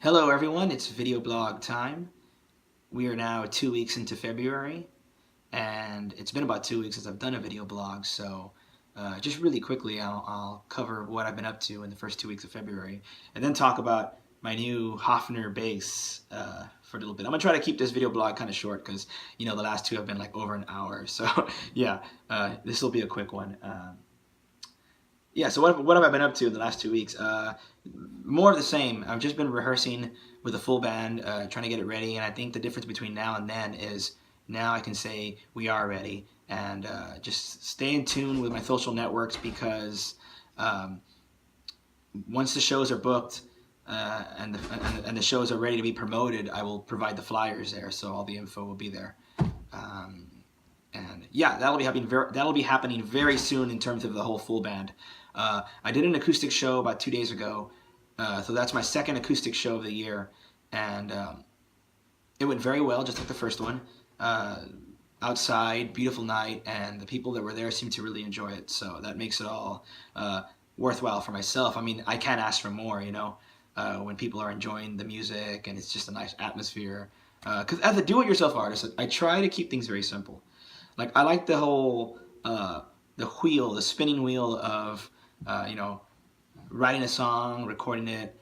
Hello everyone, it's video blog time. We are now 2 weeks into February, and it's been about 2 weeks since I've done a video blog, so just really quickly I'll cover what I've been up to in the first 2 weeks of February, and then talk about my new Hofner bass for a little bit. I'm going to try to keep this video blog kind of short because, the last two have been like over an hour, so yeah, this will be a quick one. Yeah, so what have I been up to in the last 2 weeks? More of the same. I've just been rehearsing with a full band, trying to get it ready, and I think the difference between now and then is now I can say we are ready, and just stay in tune with my social networks because once the shows are booked and the shows are ready to be promoted, I will provide the flyers there, so all the info will be there. And yeah, that'll be happening very soon in terms of the whole full band. I did an acoustic show about 2 days ago, so that's my second acoustic show of the year, and it went very well, just like the first one. Outside, beautiful night, and the people that were there seemed to really enjoy it, so that makes it all worthwhile for myself. I mean, I can't ask for more, when people are enjoying the music and it's just a nice atmosphere. Because as a do-it-yourself artist, I try to keep things very simple. Like, I like the whole the spinning wheel of writing a song, recording it,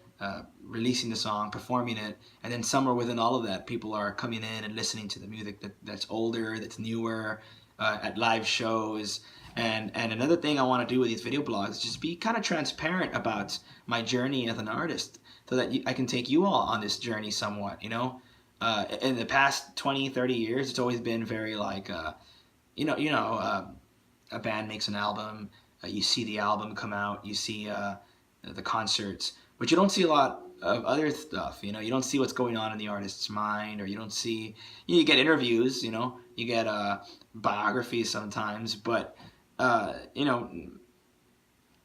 releasing the song, performing it, and then somewhere within all of that, people are coming in and listening to the music that's older, that's newer, at live shows. And another thing I want to do with these video blogs is just be kind of transparent about my journey as an artist, so that I can take you all on this journey somewhat. In the past 20, 30 years, it's always been very like, a band makes an album, you see the album come out, you see the concerts, but you don't see a lot of other stuff. You don't see what's going on in the artist's mind, or you don't see. You get interviews, you get biographies sometimes, but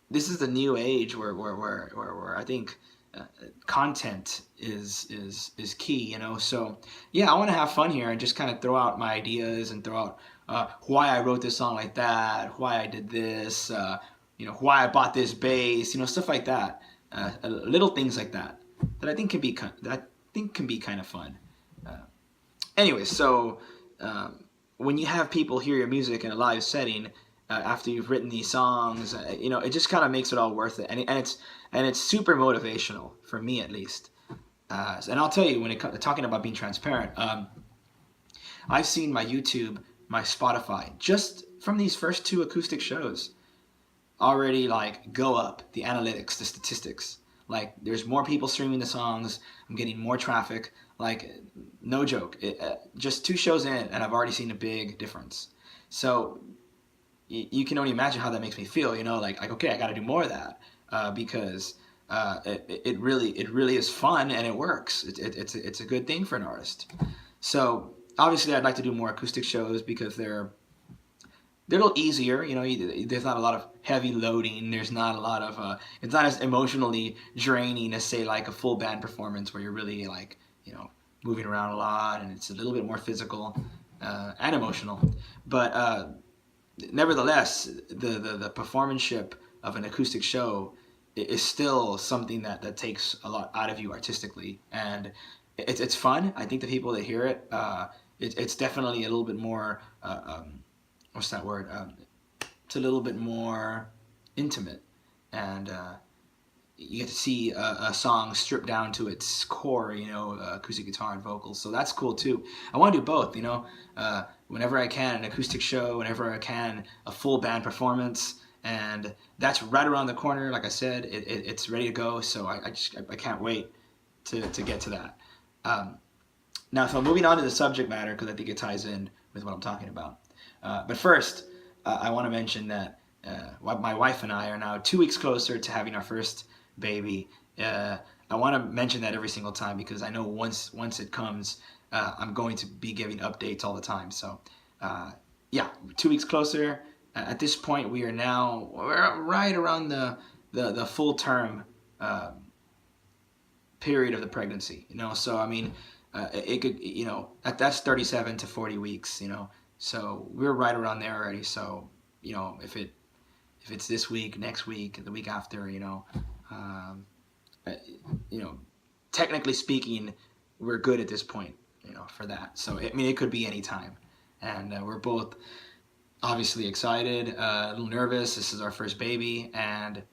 this is the new age where I think content is key. So yeah, I want to have fun here and just kind of throw out my ideas and throw out why I wrote this song like that, why I did this, why I bought this bass, stuff like that, little things like that I think can be kind of fun. Anyways, so when you have people hear your music in a live setting after you've written these songs, it just kind of makes it all worth it, and it's super motivational for me at least. And I'll tell you, when it comes to talking about being transparent, I've seen my YouTube, my Spotify, just from these first two acoustic shows, already like go up, the analytics, the statistics. Like, there's more people streaming the songs, I'm getting more traffic. Like, no joke, just two shows in and I've already seen a big difference. So you can only imagine how that makes me feel. Like okay, I got to do more of that, because it really is fun and it works. It's a good thing for an artist. So obviously I'd like to do more acoustic shows because they're a little easier. There's not a lot of heavy loading. There's not a lot of it's not as emotionally draining as, say, like a full band performance where you're really like moving around a lot, and it's a little bit more physical and emotional. But nevertheless, the performanship of an acoustic show is still something that takes a lot out of you artistically, and it's fun. I think the people that hear it, it's definitely a little bit more what's that word? It's a little bit more intimate, and you get to see a song stripped down to its core, acoustic guitar and vocals. So that's cool too. I want to do both, whenever I can, an acoustic show, whenever I can, a full band performance, and that's right around the corner. Like I said, it's ready to go. So I can't wait to get to that. Now, so moving on to the subject matter, because I think it ties in with what I'm talking about. But first, I want to mention that my wife and I are now 2 weeks closer to having our first baby. I want to mention that every single time because I know once it comes, I'm going to be giving updates all the time. So, yeah, 2 weeks closer. At this point, we're right around the full term period of the pregnancy. So I mean, it could that's 37 to 40 weeks. So we're right around there already. So if it's this week, next week, the week after, um, technically speaking, we're good at this point, for that. So I mean, it could be any time, and we're both obviously excited, a little nervous. This is our first baby, and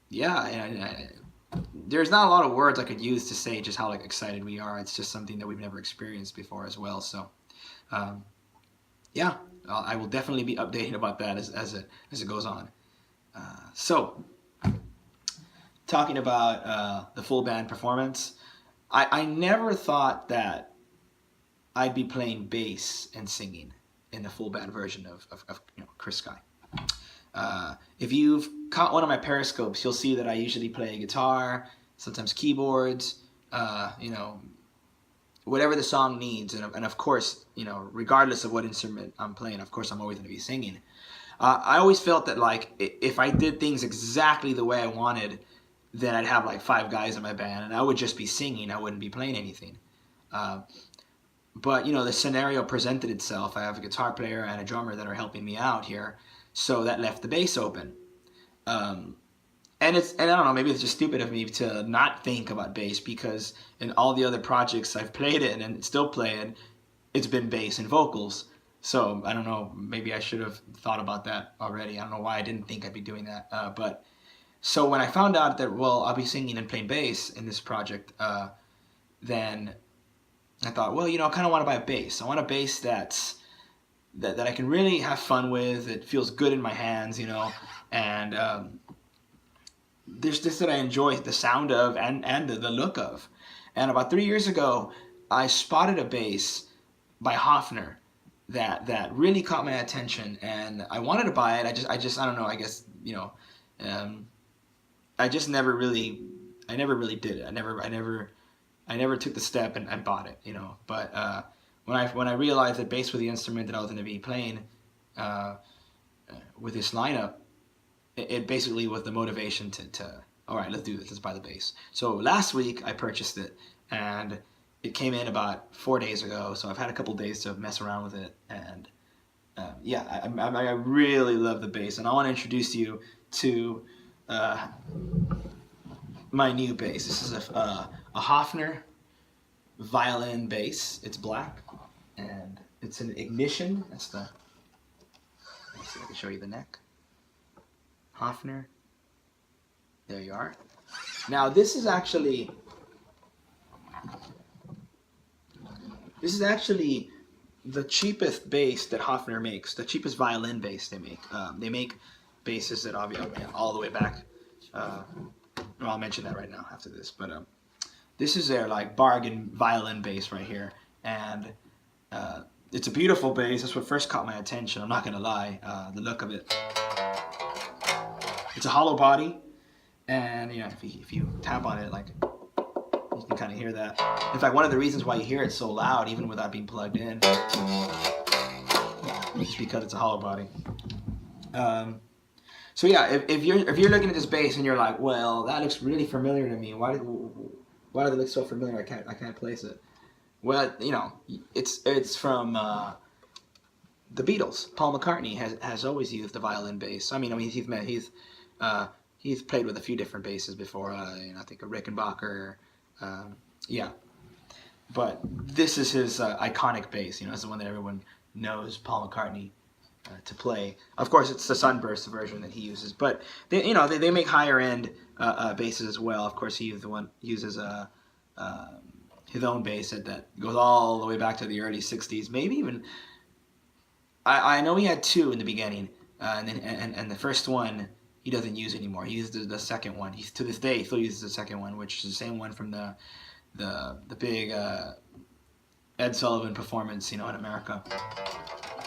yeah, there's not a lot of words I could use to say just how like excited we are. It's just something that we've never experienced before as well. So yeah, I will definitely be updating about that as it goes on. So talking about the full band performance, I never thought that I'd be playing bass and singing in the full band version of Chris Sky. If you've caught one of my periscopes, you'll see that I usually play guitar, sometimes keyboards, whatever the song needs, and of course, regardless of what instrument I'm playing, of course I'm always going to be singing. I always felt that like if I did things exactly the way I wanted, then I'd have like 5 guys in my band, and I would just be singing. I wouldn't be playing anything. But the scenario presented itself. I have a guitar player and a drummer that are helping me out here, so that left the bass open. And I don't know, maybe it's just stupid of me to not think about bass, because in all the other projects I've played in and still play in, it's been bass and vocals. So I don't know, maybe I should have thought about that already. I don't know why I didn't think I'd be doing that. But so when I found out that, well, I'll be singing and playing bass in this project, then I thought, well, I kind of want to buy a bass. I want a bass that I can really have fun with. It feels good in my hands, and there's this that I enjoy the sound of and the look of. And about 3 years ago, I spotted a bass by Hofner that really caught my attention, and I wanted to buy it. I don't know. I guess I never really did it. I never took the step and bought it. But when I realized that bass was the instrument that I was going to be playing with this lineup, it basically was the motivation to all right, let's do this. Let's buy the bass. So last week I purchased it, and it came in about 4 days ago. So I've had a couple days to mess around with it, and yeah, I really love the bass, and I want to introduce you to my new bass. This is a Hofner Violin bass. It's black, and it's an Ignition. Let's see if I can show you the neck. Hofner. There you are. Now this is actually the cheapest bass that Hofner makes. The cheapest violin bass they make. They make basses that obviously all the way back. Well, I'll mention that right now after this. But this is their like bargain violin bass right here, and it's a beautiful bass. That's what first caught my attention. I'm not gonna lie. The look of it. It's a hollow body, and if you tap on it, like you can kind of hear that. In fact, one of the reasons why you hear it so loud, even without being plugged in, is because it's a hollow body. So yeah, if you're looking at this bass and you're like, well, that looks really familiar to me. Why does it look so familiar? I can't place it. Well, it's from the Beatles. Paul McCartney has always used the violin bass. I mean he's played with a few different basses before. I think a Rickenbacker. Yeah, but this is his iconic bass. It's the one that everyone knows Paul McCartney to play. Of course, it's the Sunburst version that he uses, but they make higher end basses as well. Of course, he uses his own bass that goes all the way back to the early '60s, maybe even. I know he had 2 in the beginning, and the first one he doesn't use anymore. He uses the second one. To this day still uses the second one, which is the same one from the big Ed Sullivan performance, in America.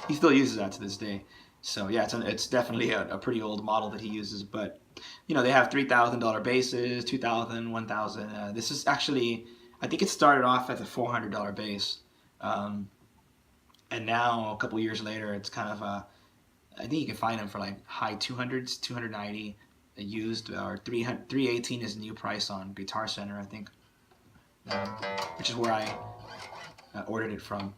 He still uses that to this day. So yeah, it's definitely a pretty old model that he uses. But they have $3,000 basses, $2,000, $1,000. This is actually, I think it started off as a $400 bass, and now a couple years later, it's kind of I think you can find them for like high 200s, 290 used, or 318 is the new price on Guitar Center, I think, which is where I ordered it from.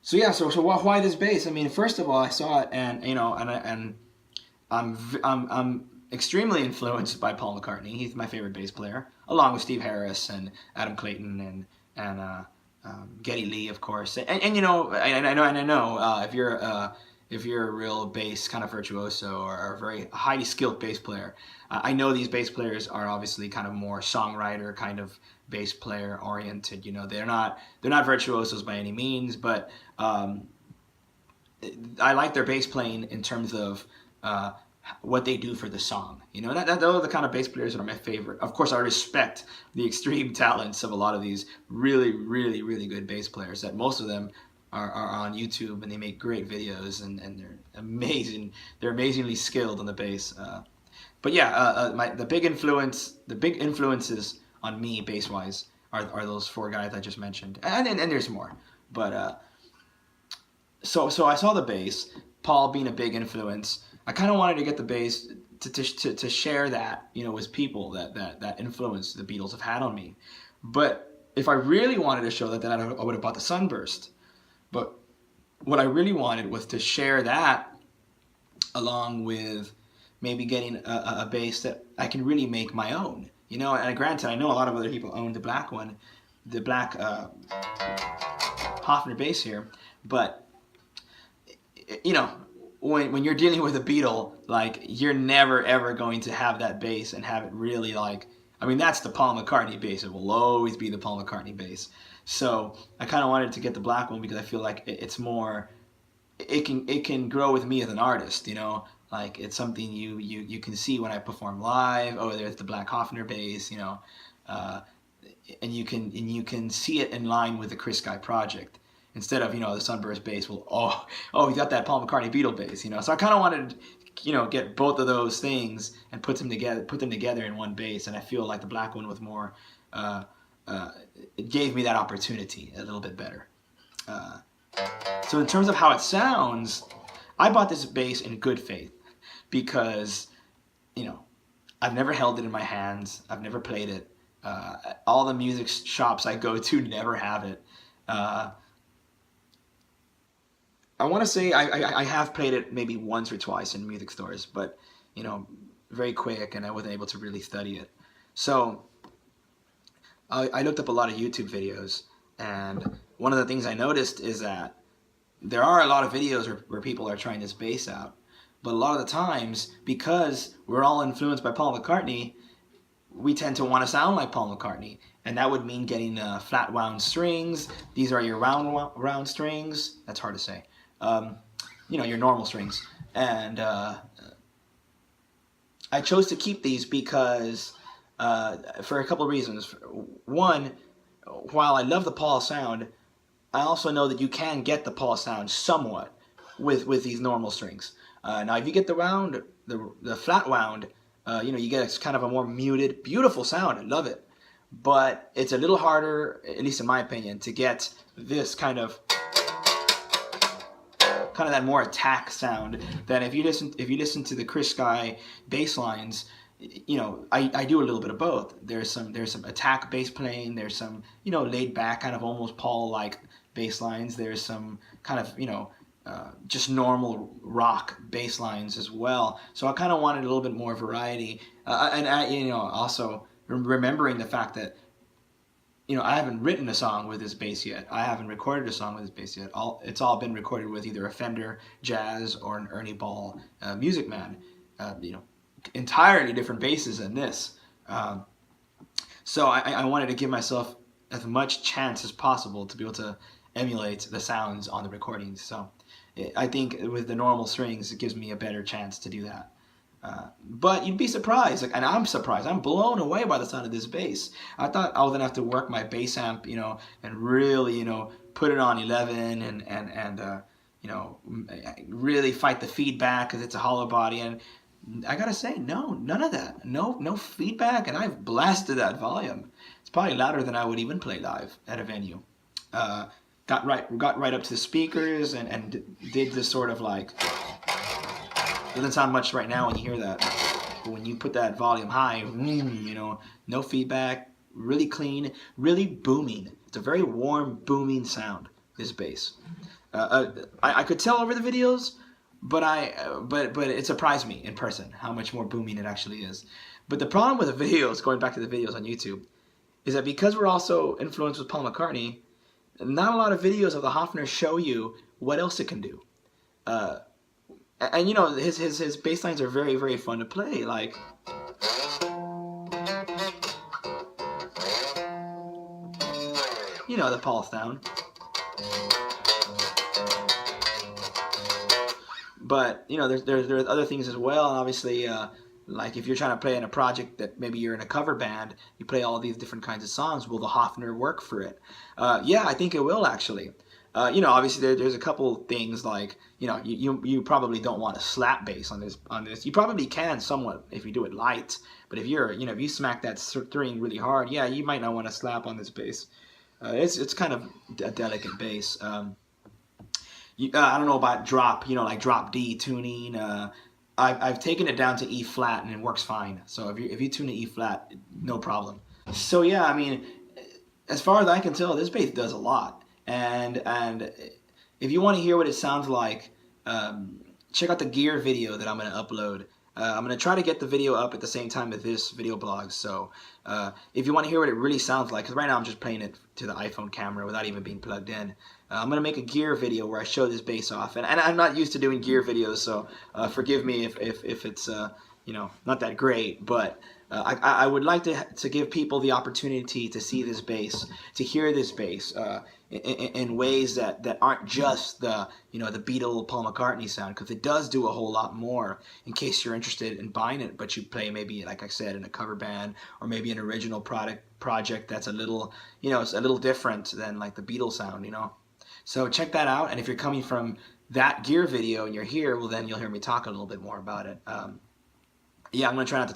So yeah, so why this bass? I mean, first of all, I saw it, and I'm extremely influenced by Paul McCartney. He's my favorite bass player, along with Steve Harris and Adam Clayton and Geddy Lee, of course. And you know, I know if you're a real bass kind of virtuoso or a very highly skilled bass player, I know these bass players are obviously kind of more songwriter kind of bass player oriented. You know, they're not virtuosos by any means, but I like their bass playing in terms of what they do for the song. You know, those are the kind of bass players that are my favorite. Of course, I respect the extreme talents of a lot of these really, really, really good bass players. That most of them are on YouTube and they make great videos and they're amazing. They're amazingly skilled on the bass. But yeah, the big influences on me bass wise are those four guys I just mentioned, and there's more. But so I saw the bass, Paul being a big influence. I kind of wanted to get the bass to share that, you know, with people that influence the Beatles have had on me. But if I really wanted to show that, then I would have bought the Sunburst. But what I really wanted was to share that along with maybe getting a bass that I can really make my own. You know, and granted, I know a lot of other people own the black one, the black Hofner bass here, but you know, when you're dealing with a Beatle, like, you're never ever going to have that bass and have it really like, I mean, that's the Paul McCartney bass. It will always be the Paul McCartney bass. So I kind of wanted to get the black one because I feel like it's more, it can grow with me as an artist, you know, like it's something you can see when I perform live. Oh, there's the black Hofner bass, you know, and you can see it in line with the Chris Guy project. Instead of, you know, the Sunburst bass, well, he's got that Paul McCartney Beatle bass, you know. So I kind of wanted, you know, get both of those things and put them together in one bass. And I feel like the black one with more, it gave me that opportunity a little bit better. So in terms of how it sounds, I bought this bass in good faith because, you know, I've never held it in my hands. I've never played it. All the music shops I go to never have it. I want to say I have played it maybe once or twice in music stores, but, you know, very quick, and I wasn't able to really study it. So I looked up a lot of YouTube videos, and one of the things I noticed is that there are a lot of videos where people are trying this bass out, but a lot of the times, because we're all influenced by Paul McCartney, we tend to want to sound like Paul McCartney, and that would mean getting flat wound strings. These are your round strings. That's hard to say. You know, your normal strings. And I chose to keep these because for a couple of reasons. One, while I love the Paul sound, I also know that you can get the Paul sound somewhat with these normal strings. Now, if you get the flat wound, you know, you get kind of a more muted, beautiful sound. I love it. But it's a little harder, at least in my opinion, to get this kind of that more attack sound than if you listen to the Chris Guy bass lines. You know, I do a little bit of both. There's some attack bass playing. There's some, you know, laid back kind of almost Paul like bass lines. There's some kind of, you know, just normal rock bass lines as well. So I kind of wanted a little bit more variety, and I, you know, also remembering the fact that, you know, I haven't written a song with this bass yet. I haven't recorded a song with this bass yet. It's all been recorded with either a Fender Jazz or an Ernie Ball Music Man. You know, entirely different basses than this. So I wanted to give myself as much chance as possible to be able to emulate the sounds on the recordings. So I think with the normal strings, it gives me a better chance to do that. But you'd be surprised, like, and I'm surprised. I'm blown away by the sound of this bass. I thought I was gonna have to work my bass amp, you know, and really, you know, put it on 11 and you know, really fight the feedback because it's a hollow body. And I gotta say, no, none of that. No feedback, and I've blasted that volume. It's probably louder than I would even play live at a venue. Got right up to the speakers and did this sort of like. It doesn't sound much right now when you hear that. But when you put that volume high, you know, no feedback, really clean, really booming. It's a very warm, booming sound, this bass. I could tell over the videos, but it surprised me in person how much more booming it actually is. But the problem with the videos, going back to the videos on YouTube, is that because we're also influenced with Paul McCartney, not a lot of videos of the Hofner show you what else it can do. Uh, and you know his bass lines are very, very fun to play. Like, you know, the Paul sound. But you know, there's other things as well. And obviously, like if you're trying to play in a project that maybe you're in a cover band, you play all these different kinds of songs. Will the Hofner work for it? Yeah, I think it will actually. You know, obviously there's a couple things like, you know, you probably don't want a slap bass on this. You probably can somewhat if you do it light, but if you're, you know, if you smack that string really hard, yeah, you might not want to slap on this bass. It's kind of a delicate bass. I don't know about drop, you know, like drop D tuning. I've taken it down to E flat and it works fine. So if you tune to E flat, no problem. So yeah, I mean, as far as I can tell, this bass does a lot. And if you want to hear what it sounds like, check out the gear video that I'm going to upload. I'm going to try to get the video up at the same time as this video blog. So if you want to hear what it really sounds like, because right now I'm just playing it to the iPhone camera without even being plugged in. I'm going to make a gear video where I show this bass off. And I'm not used to doing gear videos, so forgive me if it's you know, not that great. But I would like to give people the opportunity to see this bass, to hear this bass in ways that aren't just the, you know, the Beatle Paul McCartney sound, because it does do a whole lot more. In case you're interested in buying it, but you play maybe, like I said, in a cover band or maybe an original project that's a little, you know, it's a little different than like the Beatles sound, you know. So check that out, and if you're coming from that gear video and you're here, well then you'll hear me talk a little bit more about it. Yeah, I'm gonna try not to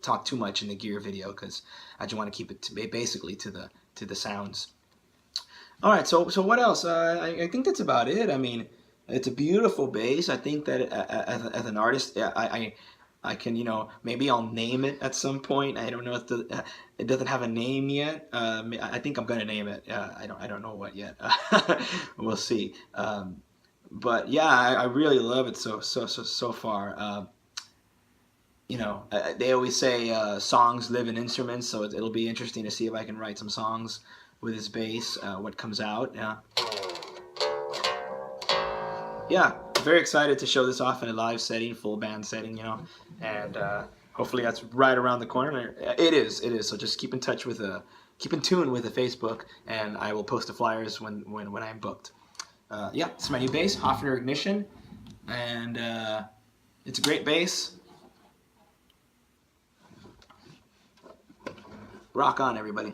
talk too much in the gear video because I just want to keep it basically to the sounds. All right, so what else? I think that's about it. I mean, it's a beautiful bass. I think that as an artist, I can, you know, maybe I'll name it at some point. I don't know if it doesn't have a name yet. I think I'm gonna name it. I don't know what yet. We'll see. But yeah, I really love it so far. You know, they always say songs live in instruments, so it'll be interesting to see if I can write some songs with this bass. What comes out? Yeah, very excited to show this off in a live setting, full band setting, you know, and hopefully that's right around the corner. It is. So just keep in tune with the Facebook, and I will post the flyers when I'm booked. Yeah, it's my new bass, Hofner Ignition, and it's a great bass. Rock on, everybody.